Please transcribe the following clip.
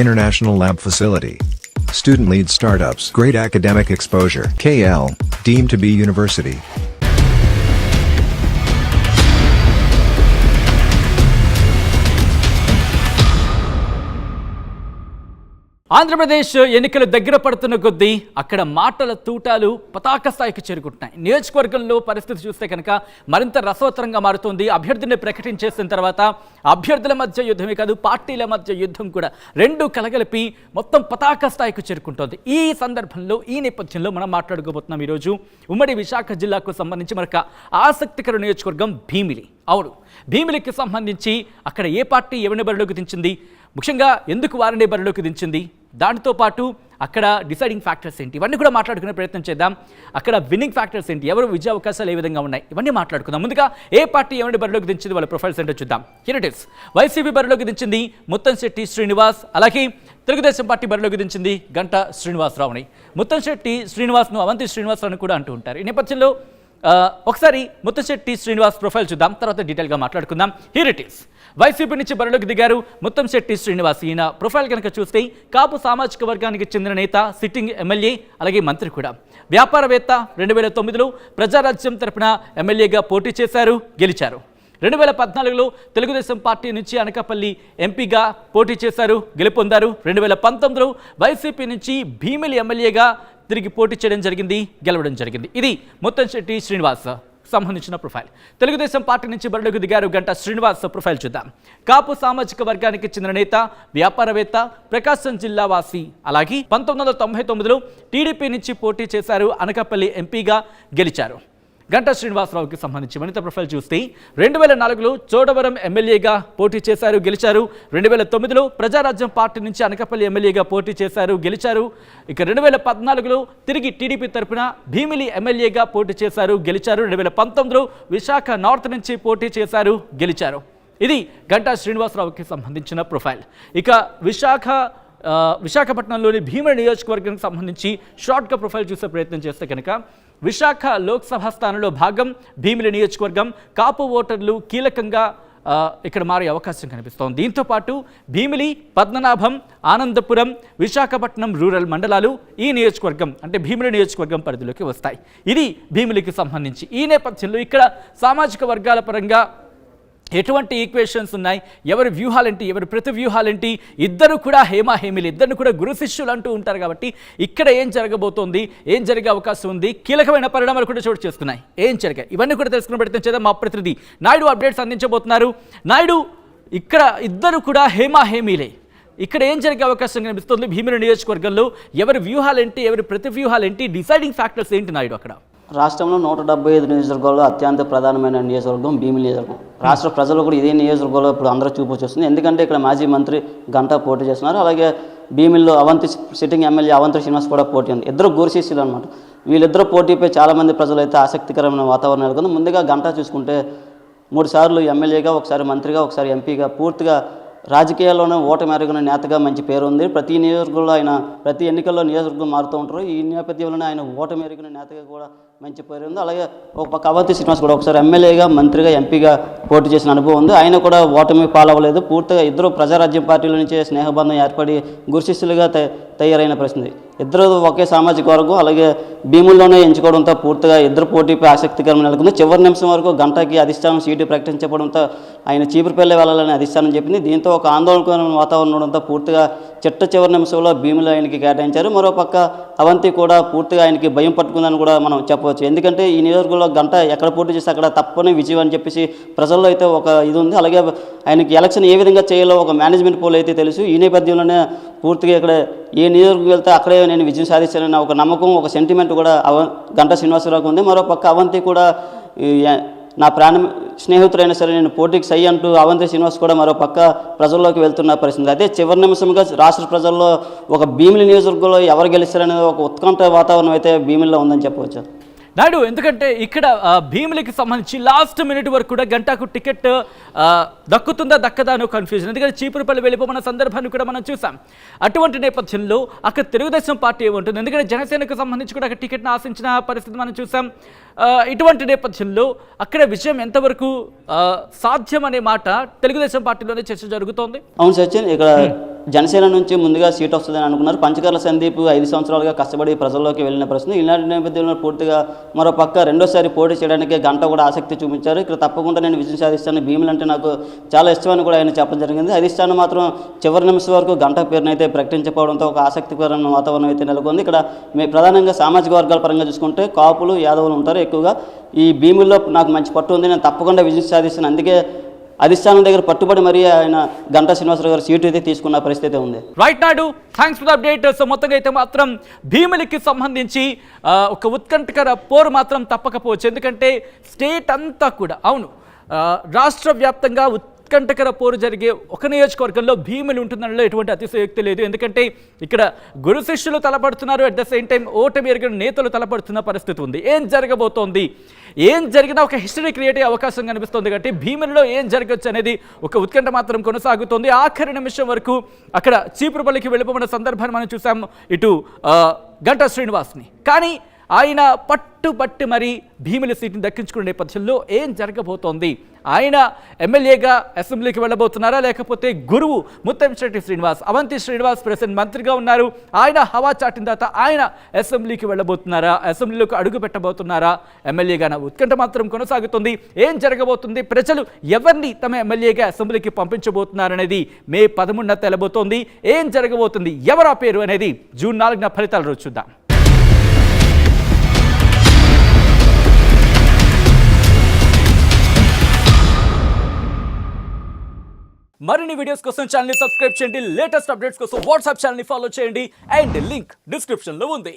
International lab facility. Student-led startups. Great academic exposure. KL, deemed to be university. Andhra Pradesh ఎన్నికలు దగ్గర పడుతున్న కొద్దీ అక్కడ మాటల తూటాలు పతాక స్థాయికి చేరుకుంటున్నాయి. నియోజకవర్గంలో పరిస్థితి చూస్తే కనుక మరింత రసవత్తరంగా మారుతోంది. అభ్యర్థిని ప్రకటించేసిన తర్వాత అభ్యర్థుల మధ్య యుద్ధమే కాదు, పార్టీల మధ్య యుద్ధం కూడా రెండు కలగలిపి మొత్తం పతాక స్థాయికి చేరుకుంటోంది. ఈ సందర్భంలో, ఈ నేపథ్యంలో మనం మాట్లాడుకోబోతున్నాం ఈరోజు ఉమ్మడి విశాఖ జిల్లాకు సంబంధించి మరొక ఆసక్తికర నియోజకవర్గం భీమిలి. అవును, భీమిలికి సంబంధించి అక్కడ ఏ పార్టీ ఎవరిని బరిలోకి దించింది, ముఖ్యంగా ఎందుకు వారిని బరిలోకి దించింది, దానితో పాటు అక్కడ డిసైడింగ్ ఫ్యాక్టర్స్ ఏంటి, ఇవన్నీ కూడా మాట్లాడుకునే ప్రయత్నం చేద్దాం. అక్కడ విన్నింగ్ ఫ్యాక్టర్స్ ఏంటి, ఎవరు విజయ అవకాశాలు ఏ విధంగా ఉన్నాయి, ఇవన్నీ మాట్లాడుకుందాం. ముందుగా ఏ పార్టీ ఎవరిని బరిలోకి దించింది, వాళ్ళ ప్రొఫైల్స్ ఏంటో చూద్దాం. హియర్ వైసీపీ బరిలోకి దించింది ముత్తంశెట్టి శ్రీనివాస్, అలాగే తెలుగుదేశం పార్టీ బరిలోకి దించింది గంటా శ్రీనివాసరావుని. ముత్తంశెట్టి శ్రీనివాస్ను అవంతి శ్రీనివాసరావుని కూడా అంటూ ఉంటారు. ఈ నేపథ్యంలో ఒకసారి ముత్తంశెట్టి శ్రీనివాస్ ప్రొఫైల్ చూద్దాం, తర్వాత డీటెయిల్గా మాట్లాడుకుందాం. Here it is. వైసీపీ నుంచి బరిలోకి దిగారు ముత్తంశెట్టి శ్రీనివాస్. ఈయన ప్రొఫైల్ కనుక చూస్తే కాపు సామాజిక వర్గానికి చెందిన నేత, సిట్టింగ్ ఎమ్మెల్యే, అలాగే మంత్రి కూడా. వ్యాపారవేత్త. 2009లో ప్రజారాజ్యం తరపున ఎమ్మెల్యేగా పోటీ చేశారు, గెలిచారు. 2014లో తెలుగుదేశం పార్టీ నుంచి అనకాపల్లి ఎంపీగా పోటీ చేశారు, గెలుపొందారు. 2019లో వైసీపీ నుంచి భీమిలి ఎమ్మెల్యేగా తిరిగి పోటీ చేయడం జరిగింది, గెలవడం జరిగింది. ఇది ముత్తంశెట్టి శ్రీనివాస్ సంబంధించిన ప్రొఫైల్. తెలుగుదేశం పార్టీ నుంచి బరిలోకి దిగారు గంటా శ్రీనివాస్ ప్రొఫైల్ చూద్దాం. కాపు సామాజిక వర్గానికి చెందిన నేత, వ్యాపారవేత్త, ప్రకాశం జిల్లా వాసి. అలాగే 1999లో టీడీపీ నుంచి పోటీ చేశారు, అనకాపల్లి ఎంపీగా గెలిచారు. గంటా శ్రీనివాసరావుకి సంబంధించి మరింత ప్రొఫైల్ చూస్తే 2004లో చోడవరం ఎమ్మెల్యేగా పోటీ చేశారు, గెలిచారు. 2009లో ప్రజారాజ్యం పార్టీ నుంచి అనకాపల్లి ఎమ్మెల్యేగా పోటీ చేశారు, గెలిచారు. ఇక 2014లో తిరిగి టీడీపీ తరపున భీమిలి ఎమ్మెల్యేగా పోటీ చేశారు, గెలిచారు. 2019లో విశాఖ నార్త్ నుంచి పోటీ చేశారు, గెలిచారు. ఇది గంటా శ్రీనివాసరావుకి సంబంధించిన ప్రొఫైల్. ఇక విశాఖపట్నంలోని భీమిలి నియోజకవర్గానికి సంబంధించి షార్ట్గా ప్రొఫైల్ చూసే ప్రయత్నం చేస్తే కనుక విశాఖ లోక్సభ స్థానంలో భాగం భీమిలి నియోజకవర్గం. కాపు ఓటర్లు కీలకంగా ఇక్కడ మారే అవకాశం కనిపిస్తోంది. దీంతోపాటు భీమిలి, పద్మనాభం, ఆనందపురం, విశాఖపట్నం రూరల్ మండలాలు ఈ నియోజకవర్గం అంటే భీమిలి నియోజకవర్గం పరిధిలోకి వస్తాయి. ఇది భీమిలికి సంబంధించి. ఈ నేపథ్యంలో ఇక్కడ సామాజిక వర్గాల పరంగా ఎటువంటి ఈక్వేషన్స్ ఉన్నాయి, ఎవరి వ్యూహాలేంటి, ఎవరి ప్రతి వ్యూహాలేంటి, ఇద్దరు కూడా హేమీలు, ఇద్దరు కూడా గురు శిష్యులు అంటూ ఉంటారు. కాబట్టి ఇక్కడ ఏం జరగబోతోంది, ఏం జరిగే అవకాశం ఉంది, కీలకమైన పరిణామాలు కూడా చోటు చేసుకున్నాయి, ఏం జరిగాయి, ఇవన్నీ కూడా తెలుసుకునే ప్రయత్నం చేద్దాం. మా ప్రతినిధి నాయుడు అప్డేట్స్ అందించబోతున్నారు. నాయుడు, ఇక్కడ ఇద్దరు కూడా హేమీలే, ఇక్కడ ఏం జరిగే అవకాశం కనిపిస్తుంది భీమిలి నియోజకవర్గంలో, ఎవరి వ్యూహాలేంటి, ఎవరి ప్రతి వ్యూహాలేంటి, డిసైడింగ్ ఫ్యాక్టర్స్ ఏంటి నాయుడు? అక్కడ రాష్ట్రంలో 175 నియోజకవర్గాల్లో అత్యంత ప్రధానమైన నియోజకవర్గం భీమిలి నియోజకవర్గం. రాష్ట్ర ప్రజలు కూడా ఇదే నియోజకవర్గంలో ఇప్పుడు అందరూ చూపు చూస్తుంది. ఎందుకంటే ఇక్కడ మాజీ మంత్రి గంటా పోటీ చేస్తున్నారు, అలాగే భీమిలిలో అవంతి సిట్టింగ్ ఎమ్మెల్యే అవంతి శ్రీనివాస్ కూడా పోటీ ఉంది. ఇద్దరు గురుశిష్యులు అనమాట. వీళ్ళిద్దరు పోటీపై చాలామంది ప్రజలు అయితే ఆసక్తికరమైన వాతావరణం నెలకొంది. ముందుగా గంటా చూసుకుంటే 3 సార్లు ఎమ్మెల్యేగా, ఒకసారి మంత్రిగా, ఒకసారి ఎంపీగా పూర్తిగా రాజకీయాల్లోనే ఓటమి ఎరుగిన నేతగా మంచి పేరు ఉంది. ప్రతి నియోజకవర్గంలో ఆయన ప్రతి ఎన్నికల్లో నియోజకవర్గం మారుతూ ఉంటారు. ఈ నేపథ్యంలోనే ఆయన ఓటమి ఎరిగిన నేతగా కూడా మంచి పేరు ఉంది. అలాగే ఒక పక్క అవంతి శ్రీనివాస్ కూడా ఒకసారి ఎమ్మెల్యేగా, మంత్రిగా, ఎంపీగా పోటీ చేసిన అనుభవం ఉంది. ఆయన కూడా ఓటమి పాలవ్వలేదు. పూర్తిగా ఇద్దరు ప్రజారాజ్యం పార్టీల నుంచే స్నేహబంధం ఏర్పడి గురుశిష్యులుగా తయారైన పరిస్థితి. ఇద్దరు ఒకే సామాజిక వర్గం, అలాగే భీముల్లోనే ఎంచుకోవడంతో పూర్తిగా ఇద్దరు పోటీపై ఆసక్తికరం నెలకొంది. చివరి నిమిషం వరకు గంటకి అధిష్టానం సీటు ప్రకటించబడంతో ఆయన చీపురుపల్లి వెళ్ళాలని అధిష్టానం చెప్పింది. దీంతో ఒక ఆందోళనకరమైన వాతావరణం ఉండడంతో పూర్తిగా చివరి నిమిషంలో భీములు ఆయనకి కేటాయించారు. మరోపక్క అవంతి కూడా పూర్తిగా ఆయనకి భయం పట్టుకుందని కూడా మనం చెప్పవచ్చు. ఎందుకంటే ఈ నియోజకవర్గంలో గంట ఎక్కడ పోటీ చేస్తే అక్కడ తప్పని విజయం అని చెప్పేసి ప్రజల్లో అయితే ఒక ఇది ఉంది. అలాగే ఆయనకి ఎలక్షన్ ఏ విధంగా చేయాలో ఒక మేనేజ్మెంట్ పోల్ అయితే తెలుసు. ఈ నేపథ్యంలోనే పూర్తిగా ఇక్కడ ఏ నియోజకవర్గం వెళ్తే అక్కడే నేను విజయం సాధిస్తానన్న ఒక నమ్మకం, ఒక సెంటిమెంట్ కూడా గంటా శ్రీనివాసరావుకు ఉంది. మరోపక్క అవంతి కూడా నా స్నేహితుడైనా సరే నేను పోటీకి సై అంటూ అవంతి శ్రీనివాస్ కూడా మరో పక్క ప్రజల్లోకి వెళ్తున్న పరిస్థితి. అదే చివరి నిమిషంగా రాష్ట్ర ప్రజల్లో ఒక భీమిలి నియోజకవర్గంలో ఎవరు గెలుస్తారనేది ఒక ఉత్కంఠ వాతావరణం అయితే భీమిలిలో ఉందని చెప్పవచ్చు నాయుడు. ఎందుకంటే ఇక్కడ భీమిలికి సంబంధించి లాస్ట్ మినిట్ వరకు కూడా గంటాకు టికెట్ దక్కుతుందా దక్కదా అని కన్ఫ్యూజన్. ఎందుకంటే చీపురుపల్లి వెళ్ళిపోమన్న సందర్భాన్ని కూడా మనం చూసాం. అటువంటి నేపథ్యంలో అక్కడ తెలుగుదేశం పార్టీ ఏముంటుంది, ఎందుకంటే జనసేనకు సంబంధించి కూడా అక్కడ టికెట్ను ఆశించిన పరిస్థితి మనం చూసాం. ఇటువంటి నేపథ్యంలో అక్కడ విషయం ఎంతవరకు సాధ్యం అనే మాట తెలుగుదేశం పార్టీలోనే చర్చ జరుగుతోంది. అవును సచిన్, ఇక్కడ జనసేన నుంచి ముందుగా సీట్ వస్తుందని అనుకున్నారు. పంచకర్ల సందీప్ 5 సంవత్సరాలుగా కష్టపడి ప్రజల్లోకి వెళ్ళిన పరిస్థితి. ఇలాంటి నేపథ్యంలో పూర్తిగా మరో పక్క రెండోసారి పోటీ చేయడానికి గంట కూడా ఆసక్తి చూపించారు. ఇక్కడ తప్పకుండా నేను విజయం సాధిస్తాను, భీములు అంటే నాకు చాలా ఇష్టమని కూడా ఆయన చెప్పడం జరిగింది. అధిష్టానం మాత్రం చివరి నిమిషం వరకు గంట పేరును అయితే ప్రకటించకపోవడంతో ఒక ఆసక్తికరమైన వాతావరణం అయితే నెలకొంది. ఇక్కడ ప్రధానంగా సామాజిక వర్గాల పరంగా చూసుకుంటే కాపులు, యాదవులు ఉంటారు ఎక్కువగా. ఈ భీముల్లో నాకు మంచి పట్టు ఉంది, నేను తప్పకుండా విజయం సాధిస్తాను, అందుకే అధిష్టానం దగ్గర పట్టుబడి మరీ ఆయన గంటా శ్రీనివాసరావు గారు సీటు అయితే తీసుకున్న పరిస్థితి ఉంది. రైట్ నాడు, thanks for the update. So మొత్తంగా అయితే మాత్రం భీములకి సంబంధించి ఒక ఉత్కంఠకర పోరు మాత్రం తప్పకపోవచ్చు. ఎందుకంటే స్టేట్ అంతా కూడా అవును రాష్ట్ర వ్యాప్తంగా ఉత్కంఠకర పోరు జరిగే ఒక నియోజకవర్గంలో భీములు ఉంటుందనలో ఎటువంటి అతిశయోక్తి లేదు. ఎందుకంటే ఇక్కడ గురు శిష్యులు తలపడుతున్నారు, అట్ ద సేమ్ టైం ఓటమి ఎరిగిన నేతలు తలపడుతున్న పరిస్థితి ఉంది. ఏం జరగబోతోంది, ఏం జరిగినా ఒక హిస్టరీ క్రియేట్ అయ్యే అవకాశం కనిపిస్తుంది. కాబట్టి భీములలో ఏం జరగచ్చు అనేది ఒక ఉత్కంఠ మాత్రం కొనసాగుతోంది. ఆఖరి నిమిషం వరకు అక్కడ చీపురుపల్లికి వెళ్ళిపోయిన సందర్భాన్ని మనం చూసాం ఇటు గంటా శ్రీనివాస్ని. కానీ ఆయన పట్టుబట్టి మరి భీముల సీట్ని దక్కించుకునే నేపథ్యంలో ఏం జరగబోతోంది? ఆయన ఎమ్మెల్యేగా అసెంబ్లీకి వెళ్ళబోతున్నారా, లేకపోతే గురువు ముత్తంశెట్టి శ్రీనివాస్, అవంతి శ్రీనివాస్ ప్రెసిడెంట్ మంత్రిగా ఉన్నారు, ఆయన హవా చాటిన తర్వాత ఆయన అసెంబ్లీకి వెళ్ళబోతున్నారా, అసెంబ్లీలోకి అడుగు పెట్టబోతున్నారా, ఎమ్మెల్యేగా ఉత్కంఠ మాత్రం కొనసాగుతుంది. ఏం జరగబోతుంది, ప్రజలు ఎవరిని తమ ఎమ్మెల్యేగా అసెంబ్లీకి పంపించబోతున్నారనేది మే 13న తెలబోతోంది. ఏం జరగబోతుంది, ఎవరా పేరు అనేది జూన్ 4న ఫలితాలు రోజు చూద్దాం. మరిన్ని వీడియోస్ కోసం ఛానల్ ని సబ్స్క్రైబ్ చేయండి. లేటెస్ట్ అప్డేట్స్ కోసం వాట్సాప్ ఛానల్ ని ఫాలో చేయండి. అండ్ లింక్ డిస్క్రిప్షన్ లో ఉంది.